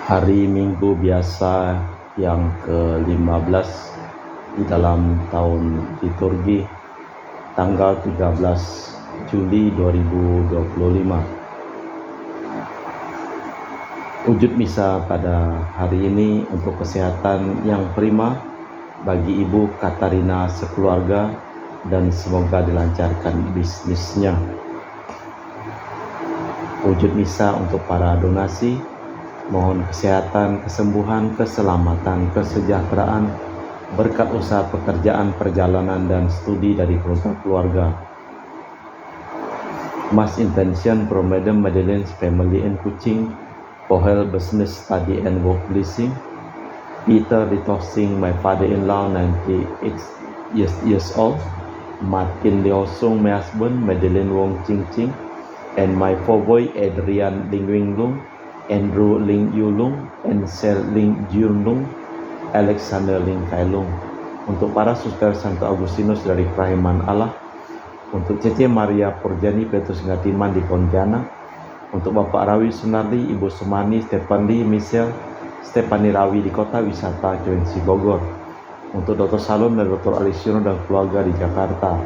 Hari Minggu biasa yang ke-15 di dalam tahun liturgi tanggal 13 Juli 2025. Wujud misa pada hari ini untuk kesehatan yang prima bagi Ibu Katarina sekeluarga dan semoga dilancarkan bisnisnya. Wujud misa untuk para donasi, mohon kesehatan, kesembuhan, keselamatan, kesejahteraan, berkat usaha pekerjaan, perjalanan, dan studi dari keluarga. Mass intention from Madam Madeleine's family and Kuching for health, business, study, and work blessing. Peter Ritossing, my father-in-law, 98 years old. Martin Leosong, my husband, Madeleine Wong Ching Ching, and my four boy Adrian Ling Wing Lung, Andrew Ling Yulung, Ansel Ling Junlung, Alexander Ling Kailung. Untuk para suster Santo Agustinus dari Kerahiman Allah, untuk Cece Maria Purjani Petrus Ngatiman di Pontianak, untuk Bapak Rawi Sunardi, Ibu Sumani, Stefan Lee, Michelle, Stefani Rawi di Kota Wisata Kewensi Bogor, untuk Dr. Salom dan Dr. Alisiono dan keluarga di Jakarta,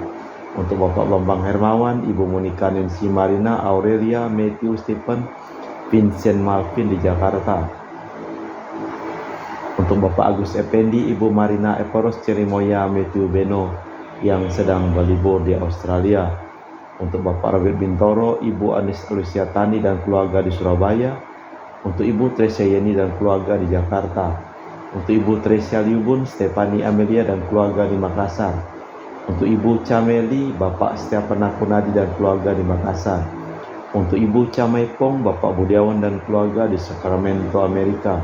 untuk Bapak Bambang Hermawan, Ibu Monika Nancy Marina, Aurelia, Matthew, Stephen, Vincent Malvin di Jakarta, untuk Bapak Agus Effendi, Ibu Marina Eporos Cerimoya, Matthew Beno yang sedang berlibur di Australia, untuk Bapak Robert Bintoro, Ibu Anis Alusiatani dan keluarga di Surabaya, untuk Ibu Tresia Yeni dan keluarga di Jakarta, untuk Ibu Tresia Liubun, Stefani Amelia dan keluarga di Makassar, untuk Ibu Cameli, Bapak Setiapan Nakunadi dan keluarga di Makassar, untuk Ibu Camaipong, Bapak Budiawan dan keluarga di Sacramento, Amerika,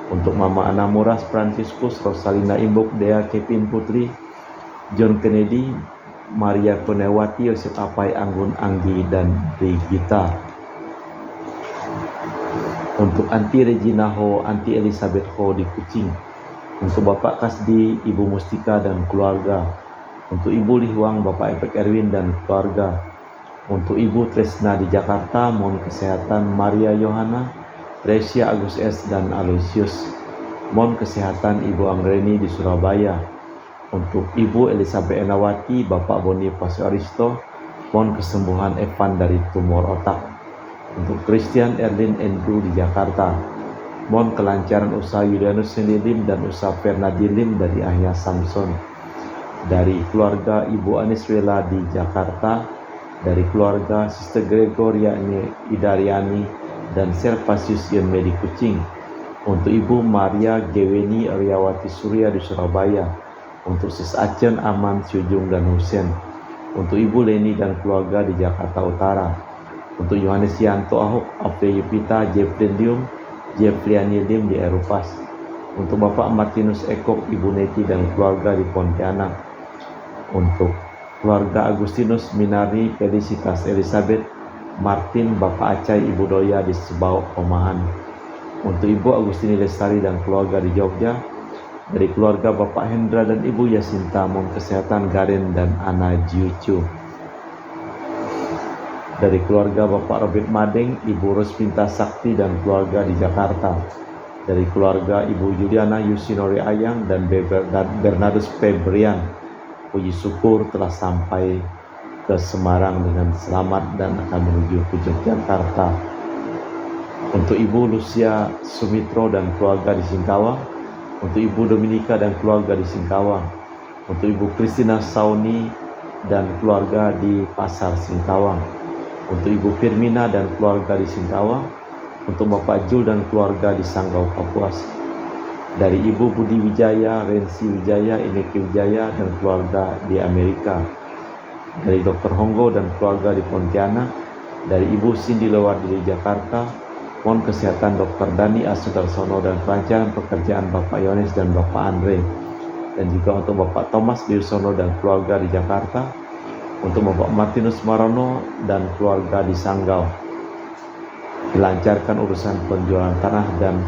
untuk Mama Ana Muras Franciscus, Rosalina Imbuk, Dea Kevin Putri, John Kennedy, Maria Kunewati, Yosef Apai, Anggun Anggi, dan Brigita. Untuk Anti Regina Ho, Anti Elizabeth Ho di Kuching, untuk Bapak Kasdi, Ibu Mustika dan keluarga, untuk Ibu Lihuang, Bapak Epek Erwin dan keluarga, untuk Ibu Tresna di Jakarta, mohon kesehatan Maria Yohana, Tresia Agus S dan Aloysius, mohon kesehatan Ibu Anggreni di Surabaya, untuk Ibu Elizabeth Enawati, Bapak Boniface Aristo, mohon kesembuhan Evan dari tumor otak, untuk Christian Erlin Andrew di Jakarta, mohon kelancaran usaha Yulianus Senilim dan usaha Fernadilim dari Ahya Samson, dari keluarga Ibu Aniswela di Jakarta, dari keluarga Sister Gregoria Idariani dan Servasius Yenme di Kuching, untuk Ibu Maria Geweni Aryawati Surya di Surabaya, untuk Sis Acen Aman Syujung dan Husen, untuk Ibu Leni dan keluarga di Jakarta Utara, untuk Yohanes Yanto Ahok, Afri Yupita, Jeffrey Lium, Jeffriani Lim di Eropas, untuk Bapak Martinus Ekok, Ibu Neti dan keluarga di Pontianak, untuk keluarga Agustinus Minari, Felicitas Elizabeth, Martin, Bapak Acai, Ibu Doya di Sebau, Omahan, untuk Ibu Agustini Lestari dan keluarga di Jogja, dari keluarga Bapak Hendra dan Ibu Yasinta, mohon kesehatan Garen dan Ana Jiucu, dari keluarga Bapak Robert Madeng, Ibu Rospinta Sakti dan keluarga di Jakarta, dari keluarga Ibu Juliana Yusinori Ayang dan Bernardus Febrian, puji syukur telah sampai ke Semarang dengan selamat dan akan menuju ke Yogyakarta. Untuk Ibu Lucia Sumitro dan keluarga di Singkawang, untuk Ibu Dominika dan keluarga di Singkawang, untuk Ibu Christina Sauni dan keluarga di Pasar Singkawang, untuk Ibu Firmina dan keluarga di Singkawang, untuk Bapak Jul dan keluarga di Sanggau Kapuas, dari Ibu Budi Wijaya, Rensi Wijaya, Ineki Wijaya dan keluarga di Amerika, dari Dr. Honggo dan keluarga di Pontianak, dari Ibu Cindy Lewardi di Jakarta, mohon kesehatan Dr. Dani Asudarsono dan kelancaran pekerjaan Bapak Yones dan Bapak Andre, dan juga untuk Bapak Thomas Dirsono dan keluarga di Jakarta, untuk Bapak Martinus Marono dan keluarga di Sanggau, dilancarkan urusan penjualan tanah dan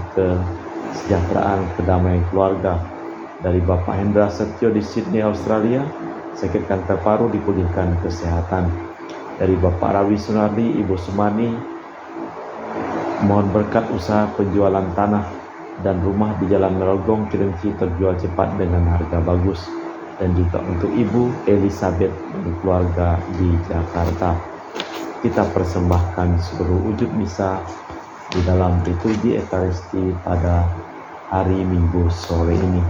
kesejahteraan kedamaian keluarga, dari Bapak Hendra Setio di Sydney, Australia, sakit kanker paru dipulihkan kesehatan, dari Bapak Rawi Sunardi, Ibu Sumani, Mohon berkat usaha penjualan tanah dan rumah di Jalan Merogong Cilengsi terjual cepat dengan harga bagus, dan juga untuk Ibu Elizabeth dan keluarga di Jakarta. Kita persembahkan seluruh wujud misa di dalam liturgi Ekaristi pada hari Minggu sore ini.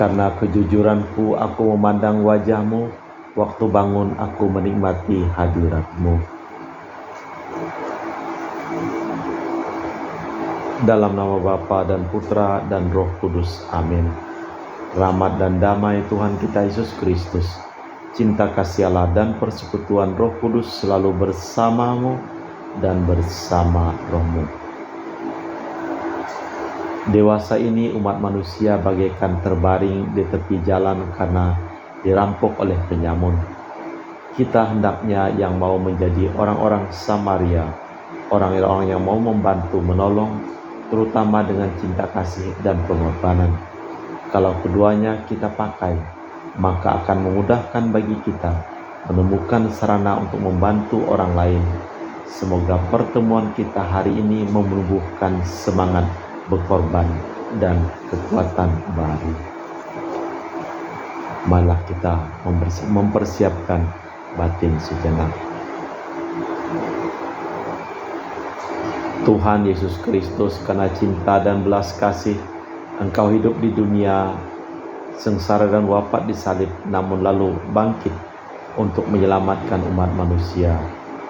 Karena kejujuranku aku memandang wajah-Mu, waktu bangun aku menikmati hadirat-Mu. Dalam nama Bapa dan Putra dan Roh Kudus. Amin. Rahmat dan damai Tuhan kita Yesus Kristus, cinta kasih Allah dan persekutuan Roh Kudus selalu bersamamu dan bersama rohmu. Dewasa ini umat manusia bagaikan terbaring di tepi jalan karena dirampok oleh penyamun. Kita hendaknya yang mau menjadi orang-orang Samaria, orang-orang yang mau membantu menolong, terutama dengan cinta kasih dan pengorbanan. Kalau keduanya kita pakai, maka akan memudahkan bagi kita menemukan sarana untuk membantu orang lain. Semoga pertemuan kita hari ini menumbuhkan semangat berkorban dan kekuatan baru. Marilah kita mempersiapkan batin sejenak. Tuhan Yesus Kristus, karena cinta dan belas kasih, Engkau hidup di dunia sengsara dan wafat di salib, namun lalu bangkit untuk menyelamatkan umat manusia.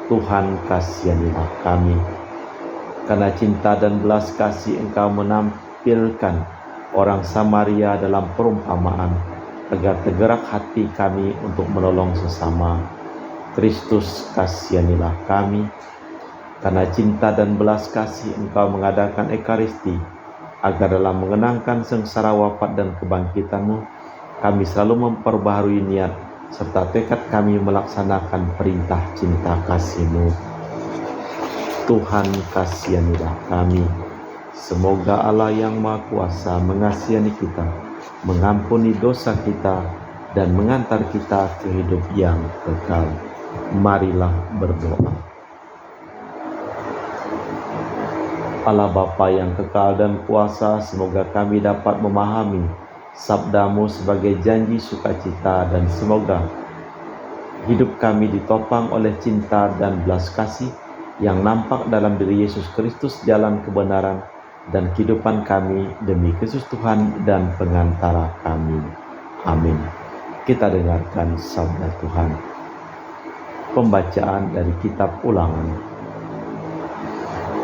Tuhan, kasihanilah kami. Karena cinta dan belas kasih Engkau menampilkan orang Samaria dalam perumpamaan, agar tergerak hati kami untuk menolong sesama. Kristus, kasihanilah kami. Karena cinta dan belas kasih Engkau mengadakan Ekaristi, agar dalam mengenangkan sengsara wafat dan kebangkitan-Mu, kami selalu memperbaharui niat serta tekad kami melaksanakan perintah cinta kasih-Mu. Tuhan, kasihanilah kami. Semoga Allah yang Maha Kuasa mengasihani kita, mengampuni dosa kita, dan mengantar kita ke hidup yang kekal. Marilah berdoa. Allah Bapa yang kekal dan kuasa, semoga kami dapat memahami sabda-Mu sebagai janji sukacita, dan semoga hidup kami ditopang oleh cinta dan belas kasih yang nampak dalam diri Yesus Kristus, jalan kebenaran dan kehidupan kami demi Kristus Tuhan dan pengantara kami. Amin. Kita dengarkan sabda Tuhan. Pembacaan dari kitab Ulangan.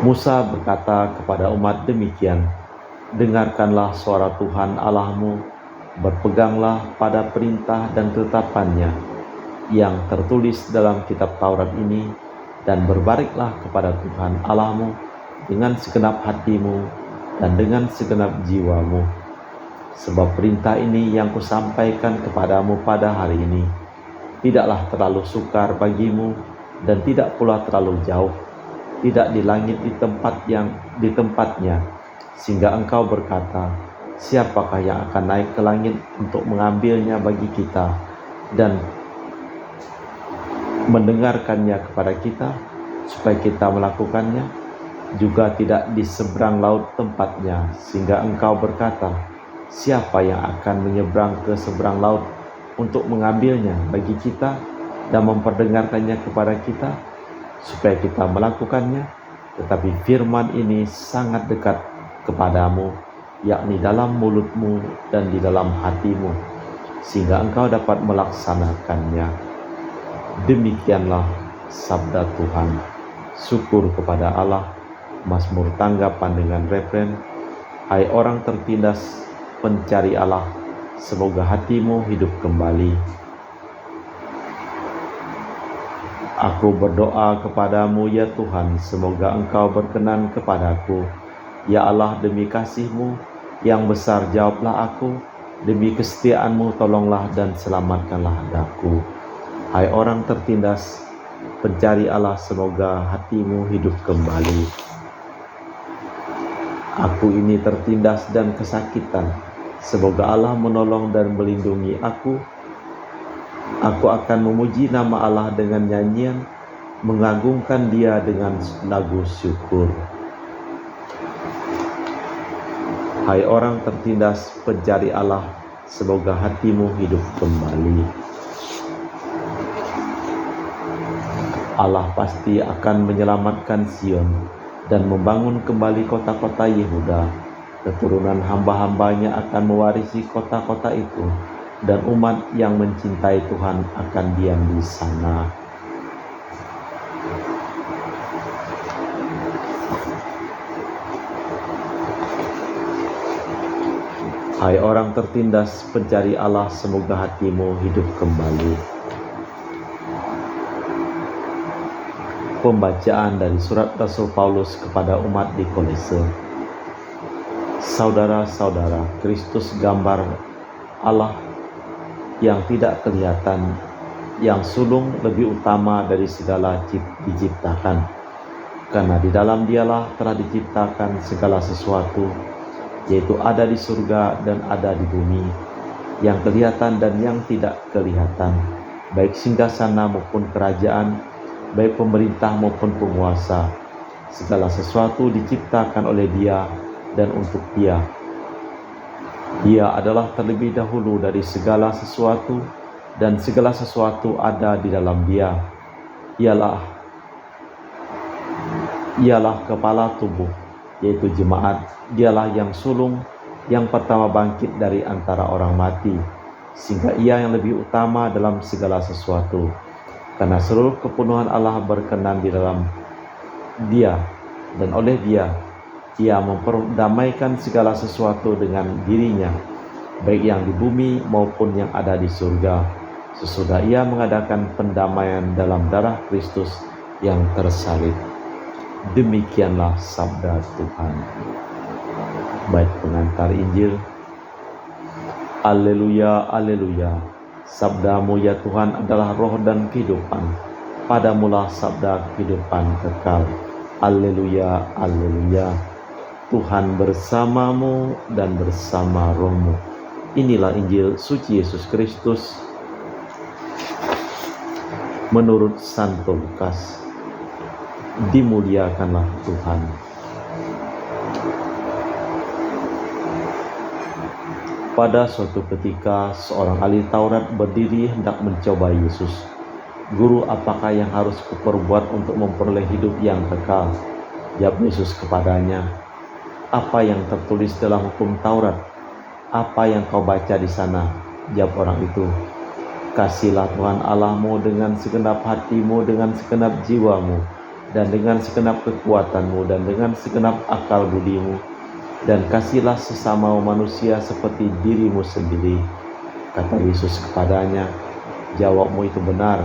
Musa berkata kepada umat demikian, dengarkanlah suara Tuhan Allahmu, berpeganglah pada perintah dan ketetapannya yang tertulis dalam kitab Taurat ini, dan berbaliklah kepada Tuhan Allahmu dengan segenap hatimu dan dengan segenap jiwamu. Sebab perintah ini yang kusampaikan kepadamu pada hari ini tidaklah terlalu sukar bagimu, dan tidak pula terlalu jauh, tidak di langit di tempatnya, sehingga engkau berkata, siapakah yang akan naik ke langit untuk mengambilnya bagi kita dan mendengarkannya kepada kita, supaya kita melakukannya, juga tidak di seberang laut tempatnya, sehingga engkau berkata, siapa yang akan menyeberang ke seberang laut untuk mengambilnya bagi kita dan memperdengarkannya kepada kita, supaya kita melakukannya. Tetapi firman ini sangat dekat kepadamu, yakni dalam mulutmu dan di dalam hatimu, sehingga engkau dapat melaksanakannya. Demikianlah sabda Tuhan. Syukur kepada Allah. Mazmur tanggapan dengan refren, hai orang tertindas pencari Allah, semoga hatimu hidup kembali. Aku berdoa kepadamu ya Tuhan, semoga engkau berkenan kepadaku. Ya Allah, demi kasih-Mu yang besar jawablah aku, demi kesetiaan-Mu tolonglah dan selamatkanlah daku. Hai orang tertindas pencari Allah, semoga hatimu hidup kembali. Aku ini tertindas dan kesakitan, semoga Allah menolong dan melindungi aku Aku akan memuji nama Allah dengan nyanyian, mengagungkan Dia dengan lagu syukur. Hai orang tertindas pencari Allah, semoga hatimu hidup kembali. Allah pasti akan menyelamatkan Sion dan membangun kembali kota-kota Yehuda. Keturunan hamba-hambanya akan mewarisi kota-kota itu, dan umat yang mencintai Tuhan akan diam di sana. Hai orang tertindas pencari Allah, semoga hatimu hidup kembali. Pembacaan dari surat Rasul Paulus kepada umat di Kolose. Saudara-saudara, Kristus gambar Allah yang tidak kelihatan, yang sulung lebih utama dari segala diciptakan. Karena di dalam Dialah telah diciptakan segala sesuatu, yaitu ada di surga dan ada di bumi, yang kelihatan dan yang tidak kelihatan, baik singgasana maupun kerajaan, baik pemerintah maupun penguasa. Segala sesuatu diciptakan oleh Dia dan untuk Dia. Dia adalah terlebih dahulu dari segala sesuatu, dan segala sesuatu ada di dalam Dia. Ialah kepala tubuh, yaitu jemaat. Dialah yang sulung, yang pertama bangkit dari antara orang mati, sehingga Ia yang lebih utama dalam segala sesuatu. Karena seluruh kepenuhan Allah berkenan di dalam Dia, dan oleh Dia Ia memperdamaikan segala sesuatu dengan dirinya, baik yang di bumi maupun yang ada di surga, sesudah Ia mengadakan pendamaian dalam darah Kristus yang tersalib. Demikianlah sabda Tuhan. Bait pengantar Injil. Alleluia, alleluia. Sabdamu ya Tuhan adalah roh dan kehidupan. Padamulah sabda kehidupan kekal. Alleluia, alleluia. Tuhan bersamamu dan bersama rohmu. Inilah Injil suci Yesus Kristus menurut Santo Lukas. Dimuliakanlah Tuhan. Pada suatu ketika, seorang ahli Taurat berdiri hendak mencoba Yesus. Guru, apakah yang harus kuperbuat untuk memperoleh hidup yang kekal? Jawab Yesus kepadanya, apa yang tertulis dalam hukum Taurat? Apa yang kau baca di sana? Jawab orang itu, kasihlah Tuhan Allahmu dengan segenap hatimu, dengan segenap jiwamu, dan dengan segenap kekuatanmu, dan dengan segenap akal budimu, dan kasihlah sesama manusia seperti dirimu sendiri. Kata Yesus kepadanya, jawabmu itu benar,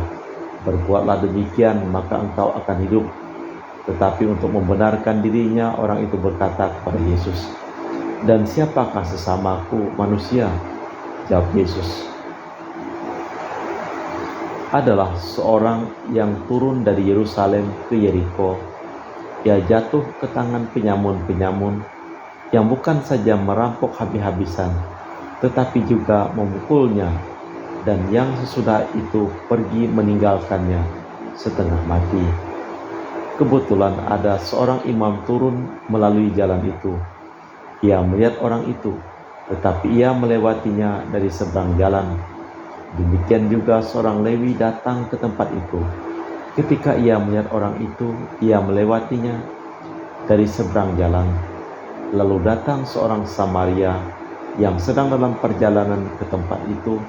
berbuatlah demikian maka engkau akan hidup. Tetapi untuk membenarkan dirinya, orang itu berkata kepada Yesus, dan siapakah sesamaku manusia? Jawab Yesus, adalah seorang yang turun dari Yerusalem ke Yeriko. Ia jatuh ke tangan penyamun-penyamun yang bukan saja merampok habis-habisan, tetapi juga memukulnya, dan yang sesudah itu pergi meninggalkannya setengah mati. Kebetulan ada seorang imam turun melalui jalan itu. Ia melihat orang itu, tetapi ia melewatinya dari seberang jalan. Demikian juga seorang Lewi datang ke tempat itu. Ketika ia melihat orang itu, ia melewatinya dari seberang jalan. Lalu datang seorang Samaria yang sedang dalam perjalanan ke tempat itu,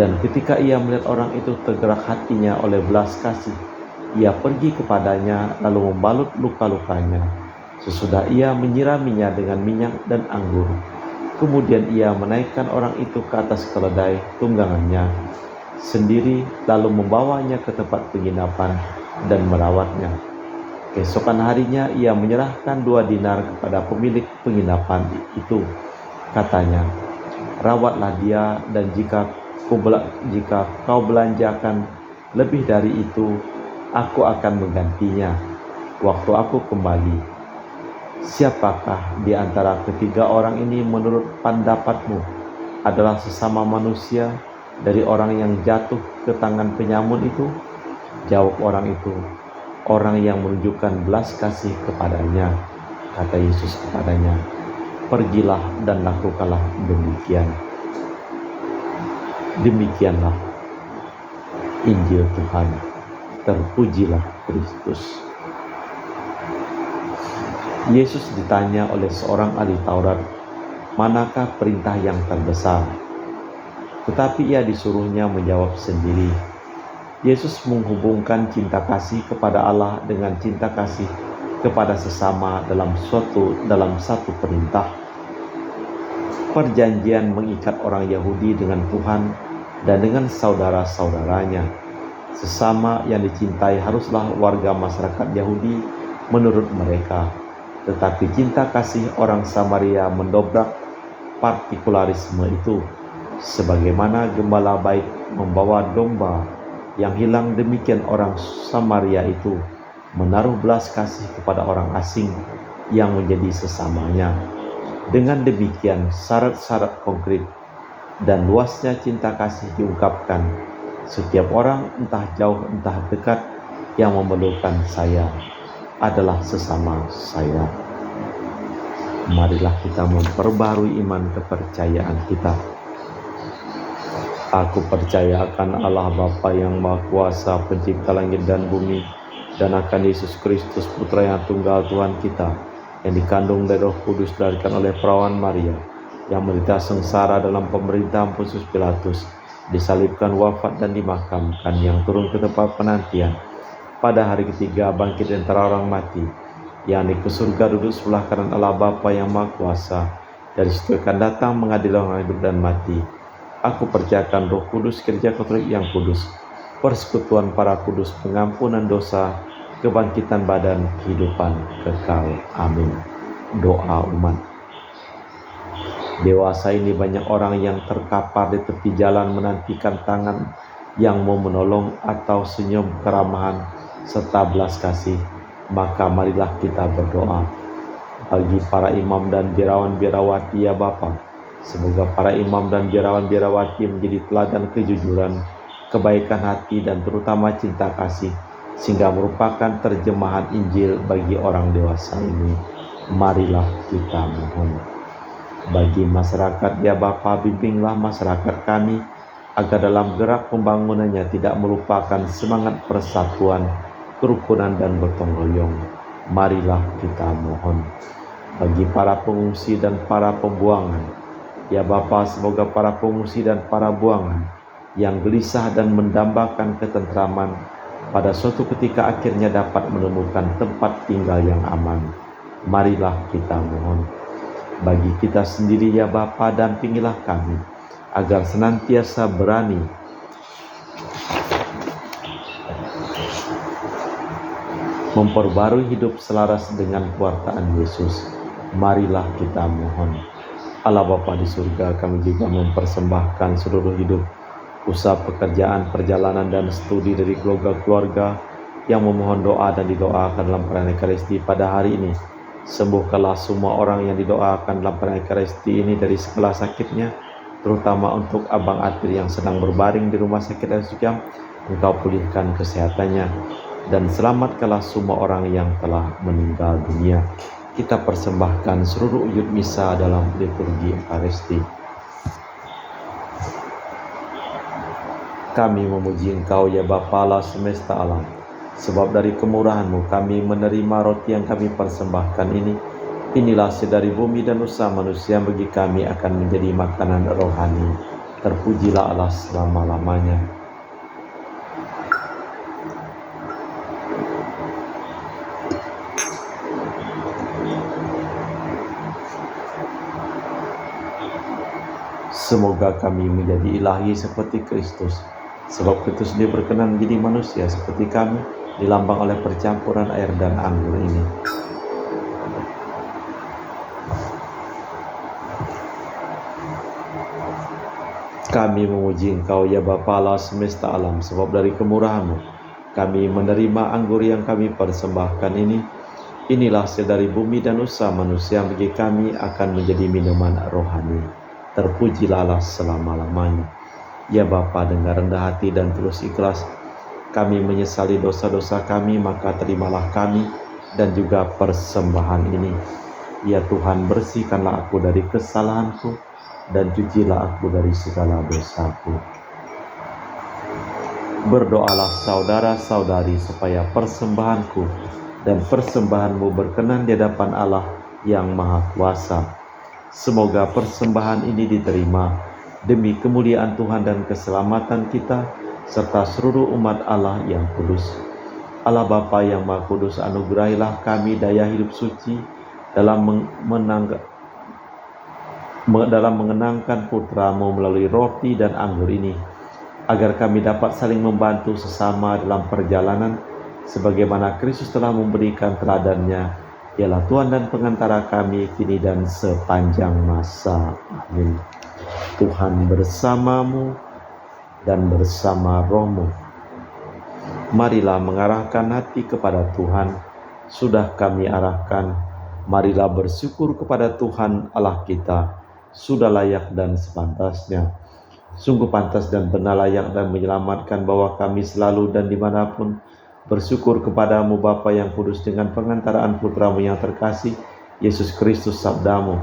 dan ketika ia melihat orang itu, tergerak hatinya oleh belas kasih. Ia pergi kepadanya lalu membalut luka-lukanya. Sesudah ia menyiraminya dengan minyak dan anggur. Kemudian ia menaikkan orang itu ke atas keledai tunggangannya sendiri, lalu membawanya ke tempat penginapan dan merawatnya. Keesokan harinya ia menyerahkan 2 dinar kepada pemilik penginapan itu. Katanya, rawatlah dia, dan jika kau belanjakan lebih dari itu, aku akan menggantinya waktu aku kembali. Siapakah di antara ketiga orang ini menurut pendapatmu adalah sesama manusia dari orang yang jatuh ke tangan penyamun itu? Jawab orang itu, orang yang menunjukkan belas kasih kepadanya. Kata Yesus kepadanya, pergilah dan lakukanlah demikian. Demikianlah Injil Tuhan. Terpujilah Kristus. Yesus ditanya oleh seorang ahli Taurat, manakah perintah yang terbesar? Tetapi ia disuruhnya menjawab sendiri. Yesus menghubungkan cinta kasih kepada Allah dengan cinta kasih kepada sesama dalam satu perintah. Perjanjian mengikat orang Yahudi dengan Tuhan dan dengan saudara-saudaranya. Sesama yang dicintai haruslah warga masyarakat Yahudi menurut mereka. Tetapi cinta kasih orang Samaria mendobrak partikularisme itu. Sebagaimana gembala baik membawa domba yang hilang, demikian orang Samaria itu menaruh belas kasih kepada orang asing yang menjadi sesamanya. Dengan demikian syarat-syarat konkret dan luasnya cinta kasih diungkapkan. Setiap orang, entah jauh entah dekat, yang memerlukan saya adalah sesama saya. Marilah kita memperbarui iman kepercayaan kita. Aku percaya akan Allah Bapa yang Maha Kuasa, pencipta langit dan bumi, dan akan Yesus Kristus, Putra yang tunggal Tuhan kita, yang dikandung dari Roh Kudus, dilahirkan oleh perawan Maria, yang menderita sengsara dalam pemerintahan Pontius Pilatus, disalibkan, wafat dan dimakamkan, yang turun ke tempat penantian, pada hari ketiga bangkit dari antara orang mati, yang naik ke surga duduk sebelah kanan Allah Bapa yang Maha Kuasa, dari situ akan datang mengadili orang hidup dan mati. Aku percayakan Roh Kudus, gereja Katolik yang kudus, persekutuan para kudus, pengampunan dosa, kebangkitan badan, kehidupan kekal. Amin. Doa umat. Dewasa ini banyak orang yang terkapar di tepi jalan menantikan tangan yang mau menolong atau senyum keramahan serta belas kasih. Maka marilah kita berdoa. Bagi para imam dan biarawan-biarawati ya Bapa, semoga para imam dan biarawan-biarawati menjadi teladan kejujuran, kebaikan hati, dan terutama cinta kasih, sehingga merupakan terjemahan Injil bagi orang dewasa ini. Marilah kita mohon. Bagi masyarakat ya Bapa, bimbinglah masyarakat kami agar dalam gerak pembangunannya tidak melupakan semangat persatuan, kerukunan, dan gotong royong. Marilah kita mohon. Bagi para pengungsi dan para pembuangan ya Bapa, semoga para pengungsi dan para buangan yang gelisah dan mendambakan ketentraman pada suatu ketika akhirnya dapat menemukan tempat tinggal yang aman. Marilah kita mohon. Bagi kita sendiri ya Bapa, dampingilah kami agar senantiasa berani memperbarui hidup selaras dengan pewartaan Yesus. Marilah kita mohon. Allah Bapa di surga, kami juga mempersembahkan seluruh hidup, usaha, pekerjaan, perjalanan, dan studi dari keluarga-keluarga yang memohon doa dan didoakan dalam perayaan Ekaristi pada hari ini. Sembuhkanlah semua orang yang didoakan dalam perayaan Ekaristi ini dari segala sakitnya, terutama untuk Abang Atir yang sedang berbaring di rumah sakit RSUKM. Engkau pulihkan kesehatannya, dan selamatkanlah semua orang yang telah meninggal dunia. Kita persembahkan seluruh uyut misa dalam liturgi Ekaristi. Kami memuji Engkau ya Bapa Allah semesta alam, sebab dari kemurahan-Mu kami menerima roti yang kami persembahkan ini. Inilah hasil dari bumi dan usaha manusia, bagi kami akan menjadi makanan rohani. Terpujilah Allah selama-lamanya. Semoga kami menjadi ilahi seperti Kristus, sebab Kristus dia berkenan menjadi manusia seperti kami, dilambang oleh percampuran air dan anggur ini. Kami memuji Engkau ya Bapa Allah semesta alam, sebab dari kemurahan-Mu kami menerima anggur yang kami persembahkan ini. Inilah hasil dari bumi dan usaha manusia, bagi kami akan menjadi minuman rohani. Terpujilah Allah selama-lamanya. Ya Bapa, dengan rendah hati dan tulus ikhlas kami menyesali dosa-dosa kami, maka terimalah kami dan juga persembahan ini. Ya Tuhan, bersihkanlah aku dari kesalahanku dan cucilah aku dari segala dosaku. Berdoalah saudara-saudari supaya persembahanku dan persembahanmu berkenan di hadapan Allah yang Maha Kuasa. Semoga persembahan ini diterima demi kemuliaan Tuhan dan keselamatan kita serta seluruh umat Allah yang kudus. Allah Bapa yang Maha Kudus, anugerahilah kami daya hidup suci dalam mengenangkan Putra-Mu melalui roti dan anggur ini, agar kami dapat saling membantu sesama dalam perjalanan sebagaimana Kristus telah memberikan teladannya. Dialah Tuhan dan pengantara kami kini dan sepanjang masa. Amin. Tuhan bersamamu dan bersama rohmu. Marilah mengarahkan hati kepada Tuhan. Sudah kami arahkan, marilah bersyukur kepada Tuhan Allah kita. Sudah layak dan sepantasnya. Sungguh pantas dan benar, layak dan menyelamatkan bahwa kami selalu dan dimanapun bersyukur kepadamu Bapa yang kudus dengan pengantaraan Putra-Mu yang terkasih, Yesus Kristus Sabdamu.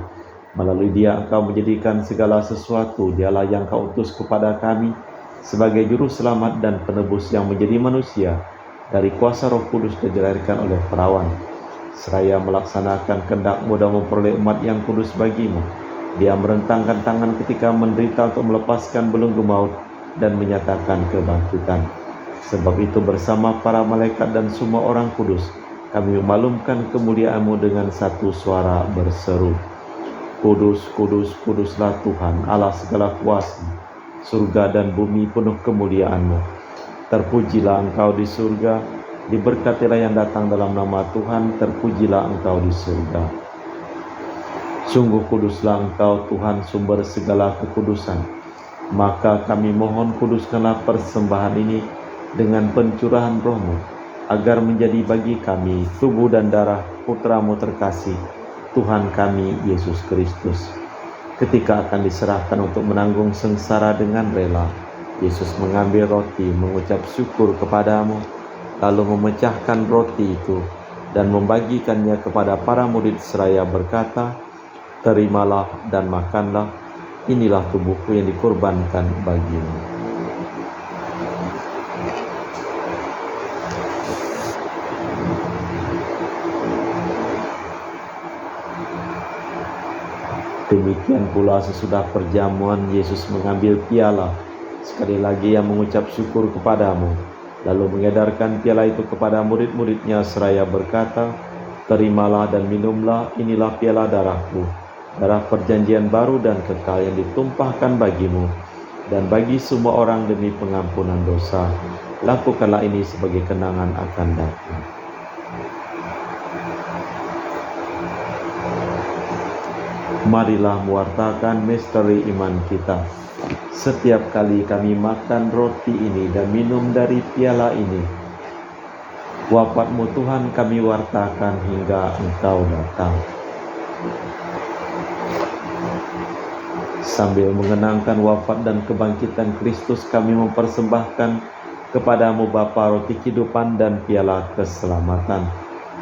Melalui Dia Engkau menjadikan segala sesuatu. Dialah yang Kau utus kepada kami sebagai juru selamat dan penebus yang menjadi manusia dari kuasa Roh Kudus dan dilahirkan oleh perawan. Seraya melaksanakan kehendak-Mu dan memperoleh umat yang kudus bagimu, Dia merentangkan tangan ketika menderita untuk melepaskan belenggu maut dan menyatakan kebangkitan. Sebab itu bersama para malaikat dan semua orang kudus, kami memaklumkan kemuliaan-Mu dengan satu suara berseru, Kudus, kudus, kuduslah Tuhan, Allah segala kuasa. Surga dan bumi penuh kemuliaan-Mu. Terpujilah Engkau di surga, diberkatilah yang datang dalam nama Tuhan, terpujilah Engkau di surga. Sungguh kuduslah Engkau Tuhan, sumber segala kekudusan. Maka kami mohon, kuduskanlah persembahan ini dengan pencurahan Roh-Mu, agar menjadi bagi kami tubuh dan darah Putra-Mu terkasih, Tuhan kami Yesus Kristus. Ketika akan diserahkan untuk menanggung sengsara dengan rela, Yesus mengambil roti, mengucap syukur kepadamu, lalu memecahkan roti itu dan membagikannya kepada para murid seraya berkata, terimalah dan makanlah, inilah tubuhku yang dikorbankan bagimu. Demikian pula sesudah perjamuan, Yesus mengambil piala. Sekali lagi Ia mengucap syukur kepadamu, lalu mengedarkan piala itu kepada murid-muridnya seraya berkata, terimalah dan minumlah, inilah piala darahku, darah perjanjian baru dan kekal yang ditumpahkan bagimu dan bagi semua orang demi pengampunan dosa. Lakukanlah ini sebagai kenangan akan datang. Marilah mewartakan misteri iman kita. Setiap kali kami makan roti ini dan minum dari piala ini, wafat-Mu Tuhan kami wartakan hingga Engkau datang. Sambil mengenangkan wafat dan kebangkitan Kristus, kami mempersembahkan kepadamu Bapa roti kehidupan dan piala keselamatan.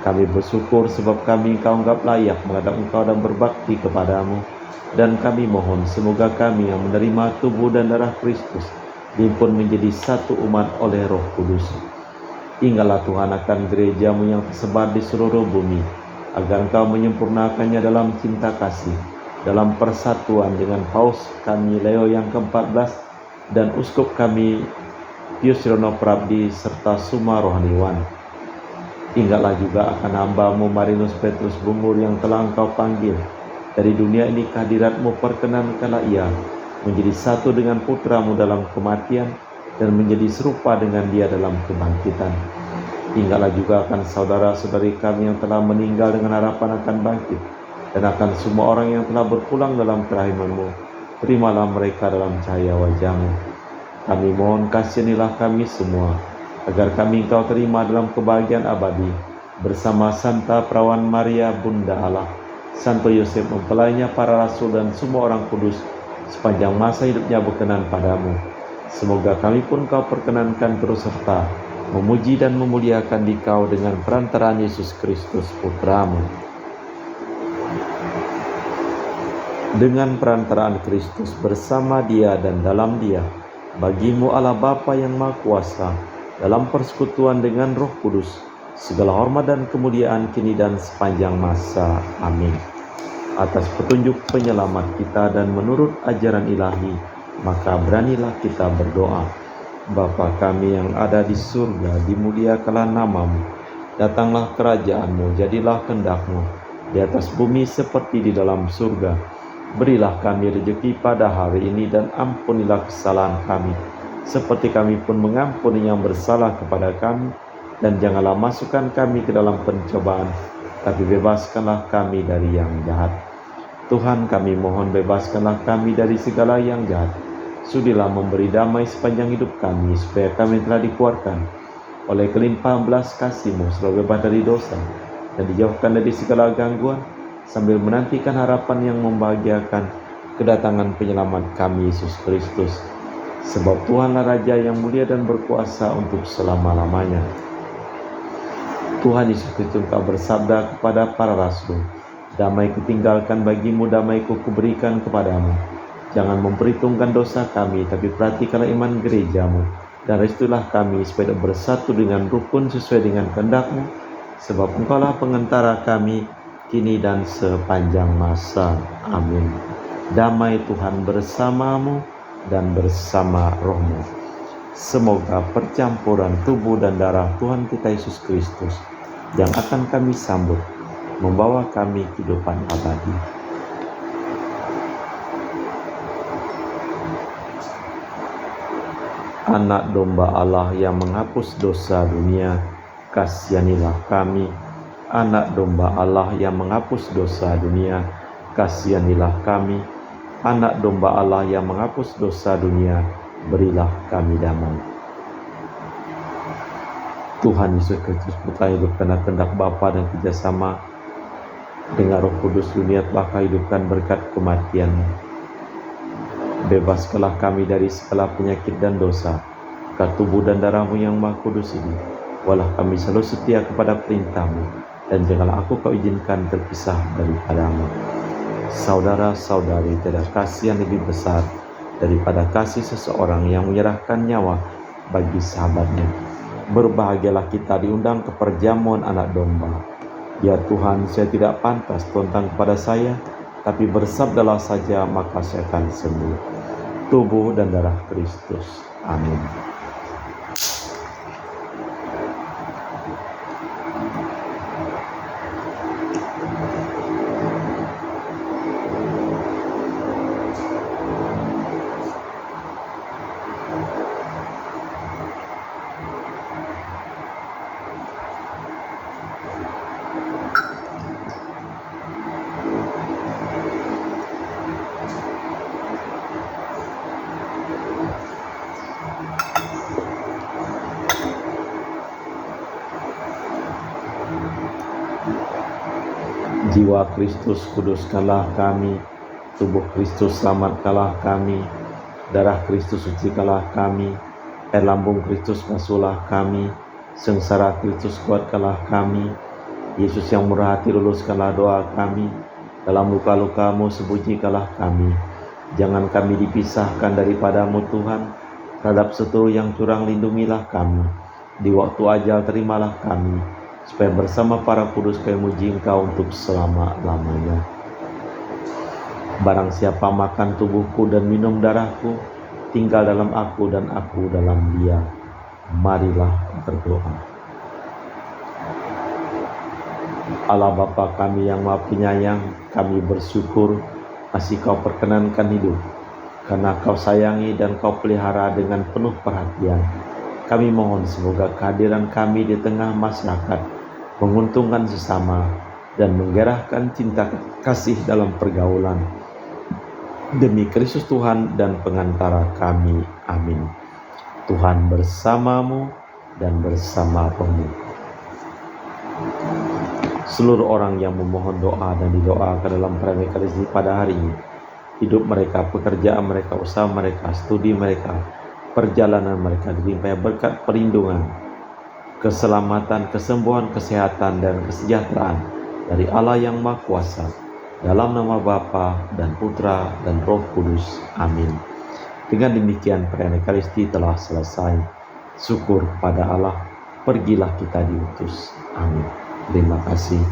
Kami bersyukur sebab kami Engkau anggap layak menghadap Engkau dan berbakti kepadamu. Dan kami mohon semoga kami yang menerima tubuh dan darah Kristus dihimpun menjadi satu umat oleh Roh Kudus. Ingatlah Tuhan akan gereja-Mu yang tersebar di seluruh bumi, agar Engkau menyempurnakannya dalam cinta kasih, dalam persatuan dengan Paus kami Leo yang ke-14 dan Uskup kami Pius Rono Prabdi serta semua rohaniwan. Ingatlah juga akan hamba-Mu Marinus Petrus Bungur yang telah Engkau panggil. Dari dunia ini kehadirat-Mu perkenankanlah ia menjadi satu dengan Putra-Mu dalam kematian dan menjadi serupa dengan Dia dalam kebangkitan. Ingatlah juga akan saudara-saudari kami yang telah meninggal dengan harapan akan bangkit, dan akan semua orang yang telah berpulang dalam kerahiman-Mu. Terimalah mereka dalam cahaya wajah-Mu. Kami mohon kasihanilah kami semua, agar kami Engkau terima dalam kebahagiaan abadi, bersama Santa Perawan Maria Bunda Allah, Santo Yosef mempelainya para rasul dan semua orang kudus, sepanjang masa hidupnya berkenan padamu. Semoga kami pun Kau perkenankan terus serta memuji dan memuliakan Dikau dengan perantaraan Yesus Kristus Putra-Mu. Dengan perantaraan Kristus bersama Dia dan dalam Dia, bagi-Mu Allah Bapa yang Maha Kuasa, dalam persekutuan dengan Roh Kudus, segala hormat dan kemuliaan kini dan sepanjang masa. Amin. Atas petunjuk penyelamat kita dan menurut ajaran ilahi, maka beranilah kita berdoa. Bapa kami yang ada di surga, dimuliakanlah nama-Mu. Datanglah kerajaan-Mu, jadilah kehendak-Mu di atas bumi seperti di dalam surga. Berilah kami rezeki pada hari ini dan ampunilah kesalahan kami, seperti kami pun mengampuni yang bersalah kepada kami. Dan janganlah masukkan kami ke dalam pencobaan, tapi bebaskanlah kami dari yang jahat. Tuhan, kami mohon bebaskanlah kami dari segala yang jahat. Sudilah memberi damai sepanjang hidup kami, supaya kami telah dikuatkan oleh kelimpahan belas kasih-Mu, selalu bebas dari dosa dan dijauhkan dari segala gangguan, sambil menantikan harapan yang membahagiakan kedatangan penyelamat kami, Yesus Kristus. Sebab Tuhanlah Raja yang mulia dan berkuasa untuk selama-lamanya. Tuhan Yesus Kristus Kau bersabda kepada para rasul, damai kutinggalkan bagimu, damai kuberikan kepadamu. Jangan memperhitungkan dosa kami, tapi perhatikanlah iman gereja-Mu, dan restuilah kami supaya bersatu dengan rukun sesuai dengan kehendak-Mu, sebab Engkaulah pengantara kami kini dan sepanjang masa. Amin. Damai Tuhan bersamamu dan bersama rohmu. Semoga percampuran tubuh dan darah Tuhan kita Yesus Kristus yang akan kami sambut membawa kami kehidupan abadi. Anak domba Allah yang menghapus dosa dunia, kasihanilah kami. Anak domba Allah yang menghapus dosa dunia, kasihanilah kami. Anak domba Allah yang menghapus dosa dunia, berilah kami damai. Tuhan Yesus Kristus Putra hidup karena kehendak Bapa dan kerjasama dengan Roh Kudus, dunia telah Kau hidupkan berkat kematian-Mu. Bebaskanlah kami dari segala penyakit dan dosa, ke tubuh dan darah-Mu yang Maha Kudus ini. Walau kami selalu setia kepada perintah-Mu, dan janganlah aku Kau izinkan terpisah daripada-Mu. Saudara-saudari, tiada kasih yang lebih besar daripada kasih seseorang yang menyerahkan nyawa bagi sahabatnya. Berbahagialah kita diundang ke perjamuan anak domba. Ya Tuhan, saya tidak pantas tentang kepada saya, tapi bersabdalah saja maka saya akan sembuh. Tubuh dan darah Kristus. Amin. Jiwa Kristus kuduskanlah kami, tubuh Kristus selamatkanlah kami, darah Kristus sucikanlah kami, air lambung Kristus basuhlah kami, sengsara Kristus kuatkanlah kami. Yesus yang murah hati luluskanlah doa kami, dalam luka-luka-Mu sembunyikanlah kami. Jangan kami dipisahkan daripada-Mu Tuhan, terhadap seteru yang curang lindungilah kami. Di waktu ajal terimalah kami, supaya bersama para kudus kami muji Engkau untuk selama-lamanya. Barang siapa makan tubuhku dan minum darahku, tinggal dalam aku dan aku dalam dia. Marilah berdoa. Allah Bapa kami yang Maha Penyayang, kami bersyukur masih Kau perkenankan hidup, karena Kau sayangi dan Kau pelihara dengan penuh perhatian. Kami mohon semoga kehadiran kami di tengah masyarakat menguntungkan sesama dan menggerahkan cinta kasih dalam pergaulan. Demi Kristus Tuhan dan pengantara kami. Amin. Tuhan bersamamu dan bersama rohmu. Seluruh orang yang memohon doa dan didoakan dalam perayaan Ekaristi pada hari ini, hidup mereka, pekerjaan mereka, usaha mereka, studi mereka, perjalanan mereka, dilimpahi berkat perlindungan, keselamatan, kesembuhan, kesehatan, dan kesejahteraan dari Allah yang Maha Kuasa. Dalam nama Bapa dan Putra dan Roh Kudus. Amin. Dengan demikian perayaan Ekaristi telah selesai. Syukur pada Allah, pergilah kita diutus. Amin. Terima kasih.